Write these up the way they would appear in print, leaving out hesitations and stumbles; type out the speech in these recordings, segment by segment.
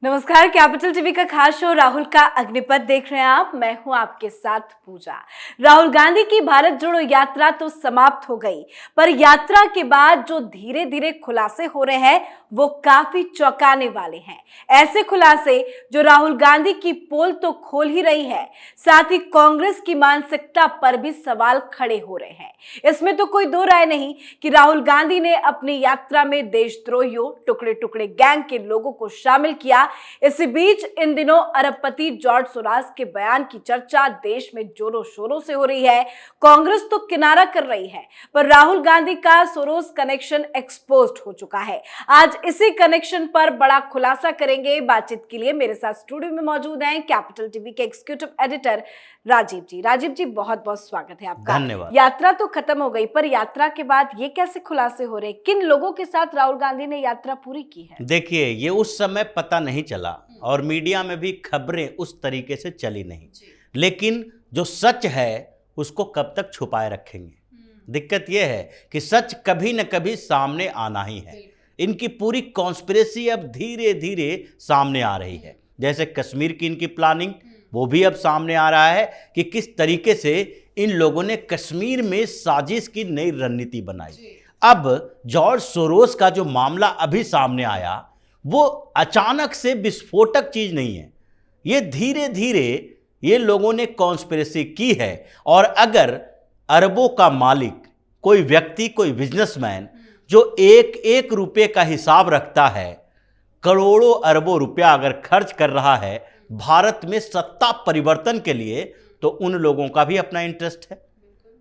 नमस्कार। Capital TV का खास शो राहुल का अग्निपथ देख रहे हैं आप। मैं हूं आपके साथ पूजा। राहुल गांधी की भारत जोड़ो यात्रा तो समाप्त हो गई, पर यात्रा के बाद जो धीरे धीरे खुलासे हो रहे हैं वो काफी चौंकाने वाले हैं। ऐसे खुलासे जो राहुल गांधी की पोल तो खोल ही रही है, साथ ही कांग्रेस की मानसिकता पर भी सवाल खड़े हो रहे हैं। इसमें तो कोई दो राय नहीं कि राहुल गांधी ने अपनी यात्रा में देशद्रोहियों, टुकड़े टुकड़े गैंग के लोगों को शामिल किया। इसी बीच इन दिनों अरबपति जॉर्ज सोरोस के बयान की चर्चा देश में जोरों शोरों से हो रही है। कांग्रेस तो किनारा कर रही है, पर राहुल गांधी का सोरोस कनेक्शन एक्सपोज्ड हो चुका है। आज इसी कनेक्शन पर बड़ा खुलासा करेंगे। बातचीत के लिए मेरे साथ स्टूडियो में मौजूद हैं कैपिटल टीवी के एग्जीक्यूटिव एडिटर राजीव जी। राजीव जी, बहुत बहुत स्वागत है आपका। धन्यवाद। यात्रा तो खत्म हो गई, पर यात्रा के बाद ये कैसे खुलासे हो रहे, किन लोगों के साथ राहुल गांधी ने यात्रा पूरी की है? देखिए, ये उस समय पता नहीं चला और मीडिया में भी खबरें उस तरीके से चली नहीं, लेकिन जो सच है उसको कब तक छुपाए रखेंगे। दिक्कत यह है कि सच कभी न कभी सामने आना ही है। इनकी पूरी कॉन्स्पिरेसी अब धीरे धीरे सामने आ रही है। जैसे कश्मीर की इनकी प्लानिंग, वो भी अब सामने आ रहा है कि किस तरीके से इन लोगों ने कश्मीर में साजिश की नई रणनीति बनाई। अब जॉर्ज सोरोस का जो मामला अभी सामने आया वो अचानक से विस्फोटक चीज नहीं है। ये धीरे धीरे ये लोगों ने कॉन्स्पिरेसी की है। और अगर अरबों का मालिक कोई व्यक्ति, कोई बिजनेसमैन जो एक एक रुपये का हिसाब रखता है, करोड़ों अरबों रुपया अगर खर्च कर रहा है भारत में सत्ता परिवर्तन के लिए, तो उन लोगों का भी अपना इंटरेस्ट है।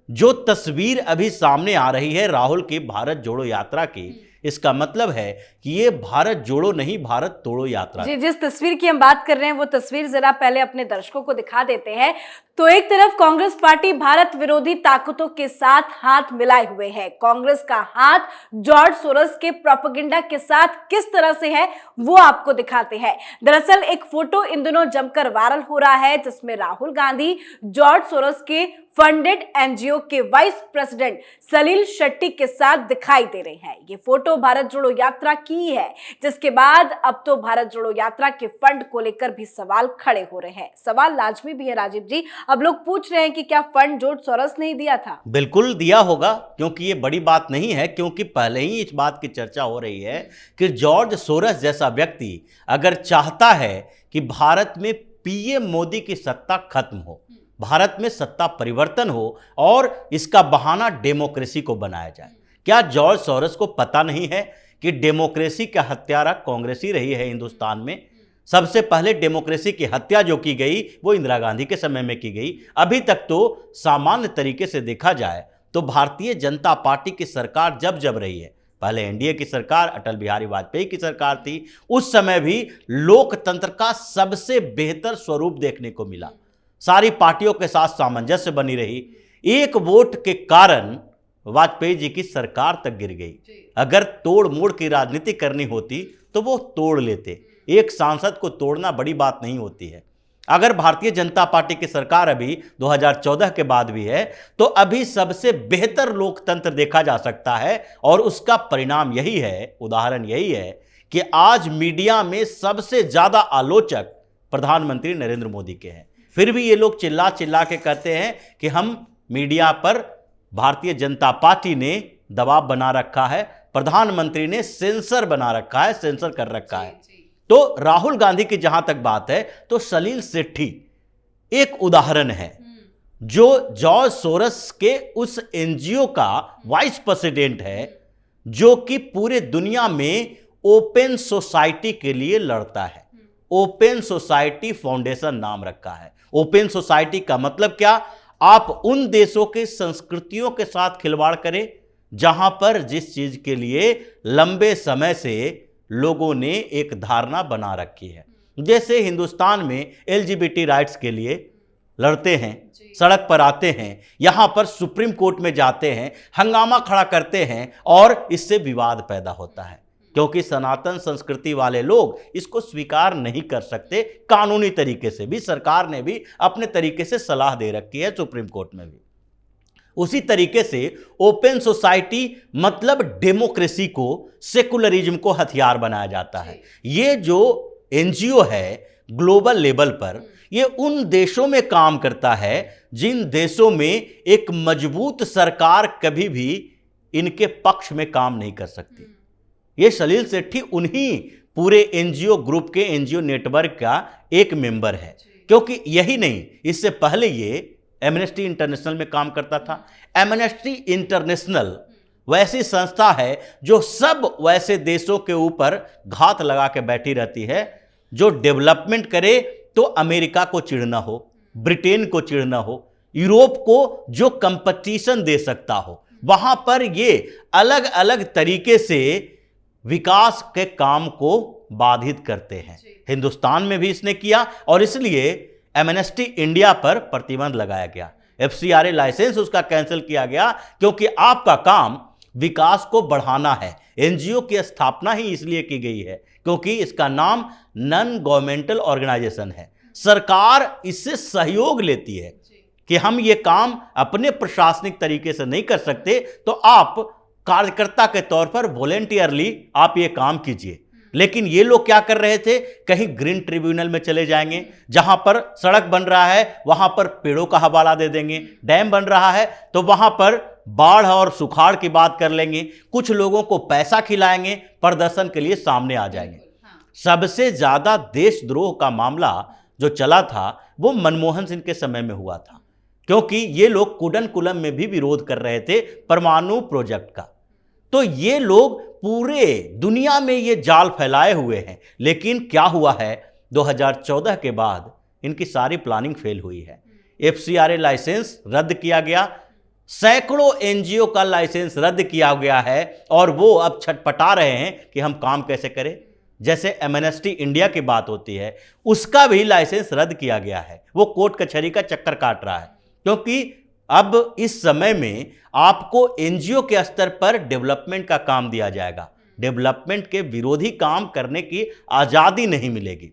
जो तस्वीर अभी सामने आ रही है राहुल की भारत जोड़ो यात्रा की, इसका मतलब है कि ये भारत जोड़ो नहीं, भारत तोड़ो यात्रा। जी, जिस तस्वीर की हम बात कर रहे हैं वो तस्वीर जरा पहले अपने दर्शकों को दिखा देते हैं। तो एक तरफ कांग्रेस पार्टी भारत विरोधी ताकतों के साथ हाथ मिलाए हुए है। कांग्रेस का हाथ जॉर्ज सोरोस के प्रोपेगेंडा के साथ किस तरह से है वो आपको दिखाते हैं। दरअसल एक फोटो इन दिनों जमकर वायरल हो रहा है जिसमें राहुल गांधी जॉर्ज सोरोस के फंडेड एनजीओ के वाइस प्रेसिडेंट सलील शेट्टी के साथ दिखाई दे रहे हैं। ये फोटो भारत जोड़ो यात्रा की है, जिसके बाद अब तो भारत जोड़ो यात्रा के फंड को लेकर भी सवाल खड़े हो रहे हैं। सवाल लाजमी भी है राजीव जी। अब लोग पूछ रहे हैं कि क्या फंड जॉर्ज सोरोस ने ही दिया था? बिल्कुल दिया होगा, क्योंकि ये बड़ी बात नहीं है, क्योंकि पहले ही इस बात की चर्चा हो रही है कि जॉर्ज सोरोस जैसा व्यक्ति अगर चाहता है कि भारत में पीएम मोदी की सत्ता खत्म हो, भारत में सत्ता परिवर्तन हो और इसका बहाना डेमोक्रेसी को बनाया जाए। क्या जॉर्ज सोरोस को पता नहीं है कि डेमोक्रेसी का हत्यारा कांग्रेस ही रही है हिंदुस्तान में? सबसे पहले डेमोक्रेसी की हत्या जो की गई वो इंदिरा गांधी के समय में की गई। अभी तक तो सामान्य तरीके से देखा जाए तो भारतीय जनता पार्टी की सरकार जब जब रही है, पहले एनडीए की सरकार, अटल बिहारी वाजपेयी की सरकार थी, उस समय भी लोकतंत्र का सबसे बेहतर स्वरूप देखने को मिला। सारी पार्टियों के साथ सामंजस्य बनी रही। एक वोट के कारण वाजपेयी जी की सरकार तक गिर गई। अगर तोड़ मोड़ की राजनीति करनी होती तो वो तोड़ लेते। एक सांसद को तोड़ना बड़ी बात नहीं होती है। अगर भारतीय जनता पार्टी की सरकार अभी 2014 के बाद भी है तो अभी सबसे बेहतर लोकतंत्र देखा जा सकता है। और उसका परिणाम यही है, उदाहरण यही है कि आज मीडिया में सबसे ज्यादा आलोचक प्रधानमंत्री नरेंद्र मोदी के हैं। फिर भी ये लोग चिल्ला चिल्ला के कहते हैं कि हम मीडिया पर भारतीय जनता पार्टी ने दबाव बना रखा है, प्रधानमंत्री ने सेंसर बना रखा है, सेंसर कर रखा है। तो राहुल गांधी की जहां तक बात है तो सलील शेट्टी एक उदाहरण है, जो जॉर्ज सोरोस के उस एनजीओ का वाइस प्रेसिडेंट है, जो कि पूरे दुनिया में ओपन सोसाइटी के लिए लड़ता है। ओपन सोसाइटी फाउंडेशन नाम रखा है। ओपन सोसाइटी का मतलब क्या? आप उन देशों के संस्कृतियों के साथ खिलवाड़ करें जहां पर जिस चीज के लिए लंबे समय से लोगों ने एक धारणा बना रखी है। जैसे हिंदुस्तान में एलजीबीटी राइट्स के लिए लड़ते हैं, सड़क पर आते हैं, यहां पर सुप्रीम कोर्ट में जाते हैं, हंगामा खड़ा करते हैं और इससे विवाद पैदा होता है, क्योंकि सनातन संस्कृति वाले लोग इसको स्वीकार नहीं कर सकते। कानूनी तरीके से भी सरकार ने भी अपने तरीके से सलाह दे रखी है, सुप्रीम कोर्ट में भी। उसी तरीके से ओपन सोसाइटी मतलब डेमोक्रेसी को, सेकुलरिज्म को हथियार बनाया जाता है। ये जो एनजीओ है ग्लोबल लेवल पर, ये उन देशों में काम करता है जिन देशों में एक मजबूत सरकार कभी भी इनके पक्ष में काम नहीं कर सकती। ये सलील सेठी उन्हीं पूरे एनजीओ ग्रुप के, एनजीओ नेटवर्क का एक मेंबर है। क्योंकि यही नहीं, इससे पहले ये एमनेस्टी इंटरनेशनल में काम करता था। एमनेस्टी इंटरनेशनल वैसी संस्था है जो सब वैसे देशों के ऊपर घात लगा के बैठी रहती है जो डेवलपमेंट करे तो अमेरिका को चिढ़ना हो, ब्रिटेन को चिढ़ना हो, यूरोप को जो कंपटीशन दे सकता हो, वहां पर ये अलग अलग तरीके से विकास के काम को बाधित करते हैं। हिंदुस्तान में भी इसने किया और इसलिए एमनेस्टी इंडिया पर प्रतिबंध लगाया गया। एफसीआरए लाइसेंस उसका कैंसिल किया गया क्योंकि आपका काम विकास को बढ़ाना है। एनजीओ की स्थापना ही इसलिए की गई है क्योंकि इसका नाम नॉन गवर्नमेंटल ऑर्गेनाइजेशन है। सरकार इससे सहयोग लेती है कि हम ये काम अपने प्रशासनिक तरीके से नहीं कर सकते, तो आप कार्यकर्ता के तौर पर वॉलेंटियरली आप ये काम कीजिए। लेकिन ये लोग क्या कर रहे थे, कहीं ग्रीन ट्रिब्यूनल में चले जाएंगे, जहां पर सड़क बन रहा है वहां पर पेड़ों का हवाला दे देंगे, डैम बन रहा है तो वहां पर बाढ़ और सुखाड़ की बात कर लेंगे, कुछ लोगों को पैसा खिलाएंगे, प्रदर्शन के लिए सामने आ जाएंगे। सबसे ज्यादा देशद्रोह का मामला जो चला था वो मनमोहन सिंह के समय में हुआ था, क्योंकि ये लोग कुडनकुलम में भी विरोध कर रहे थे परमाणु प्रोजेक्ट का। तो ये लोग पूरे दुनिया में ये जाल फैलाए हुए हैं। लेकिन क्या हुआ है, 2014 के बाद इनकी सारी प्लानिंग फेल हुई है। एफसीआरए लाइसेंस रद्द किया गया, सैकड़ों एनजीओ का लाइसेंस रद्द किया गया है और वो अब छटपटा रहे हैं कि हम काम कैसे करें। जैसे एमनेस्टी इंडिया की बात होती है, उसका भी लाइसेंस रद्द किया गया है। वो कोर्ट कचहरी का चक्कर काट रहा है क्योंकि अब इस समय में आपको एनजीओ के स्तर पर डेवलपमेंट का काम दिया जाएगा, डेवलपमेंट के विरोधी काम करने की आज़ादी नहीं मिलेगी।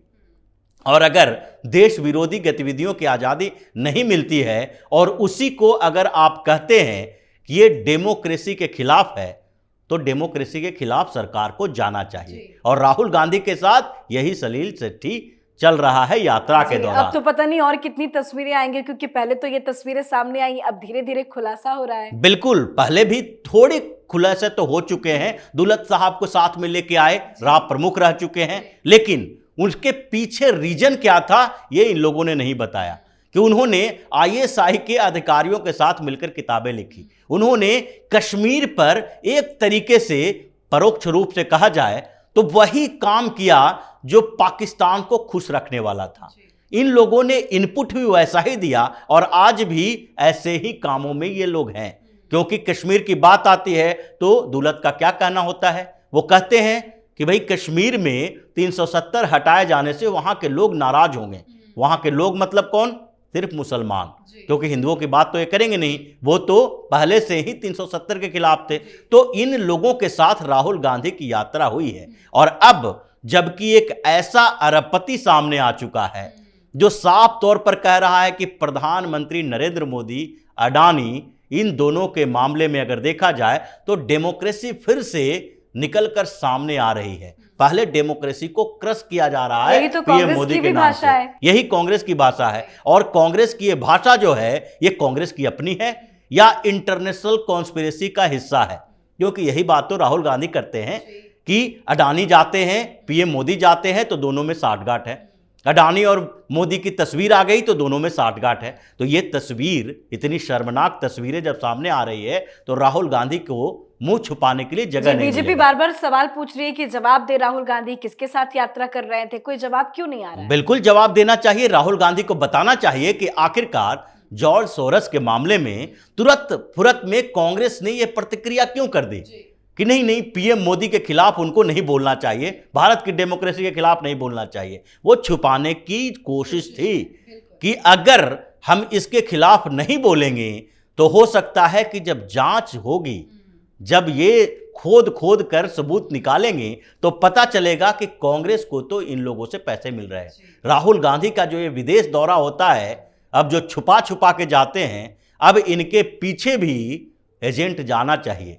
और अगर देश विरोधी गतिविधियों की आज़ादी नहीं मिलती है और उसी को अगर आप कहते हैं कि ये डेमोक्रेसी के खिलाफ है, तो डेमोक्रेसी के खिलाफ सरकार को जाना चाहिए। और राहुल गांधी के साथ यही सलील सेठी चल रहा है यात्रा के दौरान। अब तो पता नहीं और कितनी तस्वीरें आएंगी, क्योंकि पहले तो ये तस्वीरें सामने आई, अब धीरे धीरे खुलासा हो रहा है। बिल्कुल, पहले भी थोड़े खुलासे तो हो चुके हैं। दुलत साहब को साथ में लेके आए, राव प्रमुख रह चुके हैं, लेकिन उनके पीछे रीजन क्या था ये इन लोगों ने नहीं बताया कि उन्होंने आईएसआई के अधिकारियों के साथ मिलकर किताबें लिखी। उन्होंने कश्मीर पर एक तरीके से परोक्ष रूप से कहा जाए तो वही काम किया जो पाकिस्तान को खुश रखने वाला था। इन लोगों ने इनपुट भी वैसा ही दिया और आज भी ऐसे ही कामों में ये लोग हैं। क्योंकि कश्मीर की बात आती है तो दुलत का क्या कहना होता है, वो कहते हैं कि भाई कश्मीर में 370 हटाए जाने से वहां के लोग नाराज होंगे। वहां के लोग मतलब कौन, सिर्फ मुसलमान, क्योंकि हिंदुओं की बात तो ये करेंगे नहीं, वो तो पहले से ही 370 के खिलाफ थे। तो इन लोगों के साथ राहुल गांधी की यात्रा हुई है। और अब जबकि एक ऐसा अरबपति सामने आ चुका है जो साफ तौर पर कह रहा है कि प्रधानमंत्री नरेंद्र मोदी, अडानी, इन दोनों के मामले में अगर देखा जाए तो डेमोक्रेसी फिर से निकलकर सामने आ रही है। पहले डेमोक्रेसी को क्रश किया जा रहा है पीएम मोदी के नाम से। यही कांग्रेस की भाषा है और कांग्रेस की ये भाषा जो है ये कांग्रेस की अपनी है या इंटरनेशनल कॉन्स्पिरेसी का हिस्सा है। क्योंकि यही बात तो राहुल गांधी करते हैं कि अडानी जाते हैं, पीएम मोदी जाते हैं तो दोनों में साठगांठ है। अडानी और मोदी की तस्वीर आ गई तो दोनों में साठगांठ है। तो ये तस्वीर, इतनी शर्मनाक तस्वीरें जब सामने आ रही है तो राहुल गांधी को मुंह छुपाने के लिए जगह नहीं। बीजेपी बार बार सवाल पूछ रही है कि जवाब दे राहुल गांधी, किसके साथ यात्रा कर रहे थे, कोई जवाब क्यों नहीं आ रहा है? बिल्कुल जवाब देना चाहिए। राहुल गांधी को बताना चाहिए कि आखिरकार जॉर्ज सोरस के मामले में तुरंत फुरत में कांग्रेस ने यह प्रतिक्रिया क्यों कर दी कि नहीं पीएम मोदी के खिलाफ उनको नहीं बोलना चाहिए, भारत की डेमोक्रेसी के खिलाफ नहीं बोलना चाहिए। वो छुपाने की कोशिश थी कि अगर हम इसके खिलाफ नहीं बोलेंगे तो हो सकता है कि जब जांच होगी, जब ये खोद कर सबूत निकालेंगे तो पता चलेगा कि कांग्रेस को तो इन लोगों से पैसे मिल रहे हैं। राहुल गांधी का जो ये विदेश दौरा होता है, अब जो छुपा के जाते हैं, अब इनके पीछे भी एजेंट जाना चाहिए।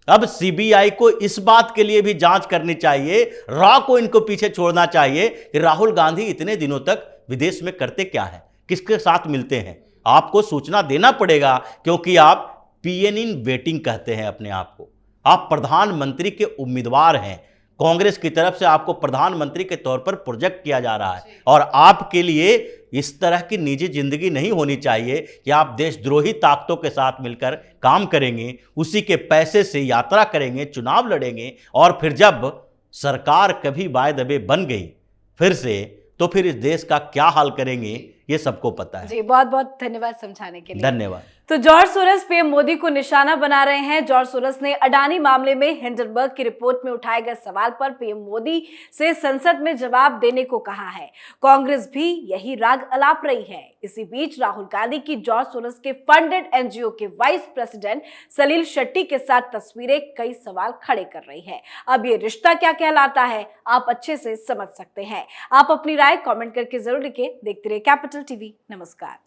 अब सीबीआई को इस बात के लिए भी जांच करनी चाहिए, रॉ को इनको पीछे छोड़ना चाहिए कि राहुल गांधी इतने दिनों तक विदेश में करते क्या है, किसके साथ मिलते हैं। आपको सूचना देना पड़ेगा, क्योंकि आप पीएन इन वेटिंग कहते हैं अपने आप को। आप प्रधानमंत्री के उम्मीदवार हैं, कांग्रेस की तरफ से आपको प्रधानमंत्री के तौर पर प्रोजेक्ट किया जा रहा है, और आपके लिए इस तरह की निजी जिंदगी नहीं होनी चाहिए कि आप देशद्रोही ताकतों के साथ मिलकर काम करेंगे, उसी के पैसे से यात्रा करेंगे, चुनाव लड़ेंगे, और फिर जब सरकार कभी बाय दबे बन गई फिर से, तो फिर इस देश का क्या हाल करेंगे ये सबको पता है। जी, बहुत बहुत धन्यवाद समझाने के लिए। धन्यवाद। तो जॉर्ज सोरस पीएम मोदी को निशाना बना रहे हैं। जॉर्ज सोरस ने अडानी मामले में हिंडनबर्ग की रिपोर्ट में उठाए गए सवाल पर पीएम मोदी से संसद में जवाब देने को कहा है। कांग्रेस भी यही राग अलाप रही है। इसी बीच राहुल गांधी की जॉर्ज सोरस के फंडेड एनजीओ के वाइस प्रेसिडेंट सलील शेट्टी के साथ तस्वीरें कई सवाल खड़े कर रही है। अब ये रिश्ता क्या कहलाता है, आप अच्छे से समझ सकते हैं। आप अपनी राय कमेंट करके जरूर लिखें। देखते रहिए कैपिटल टीवी। नमस्कार।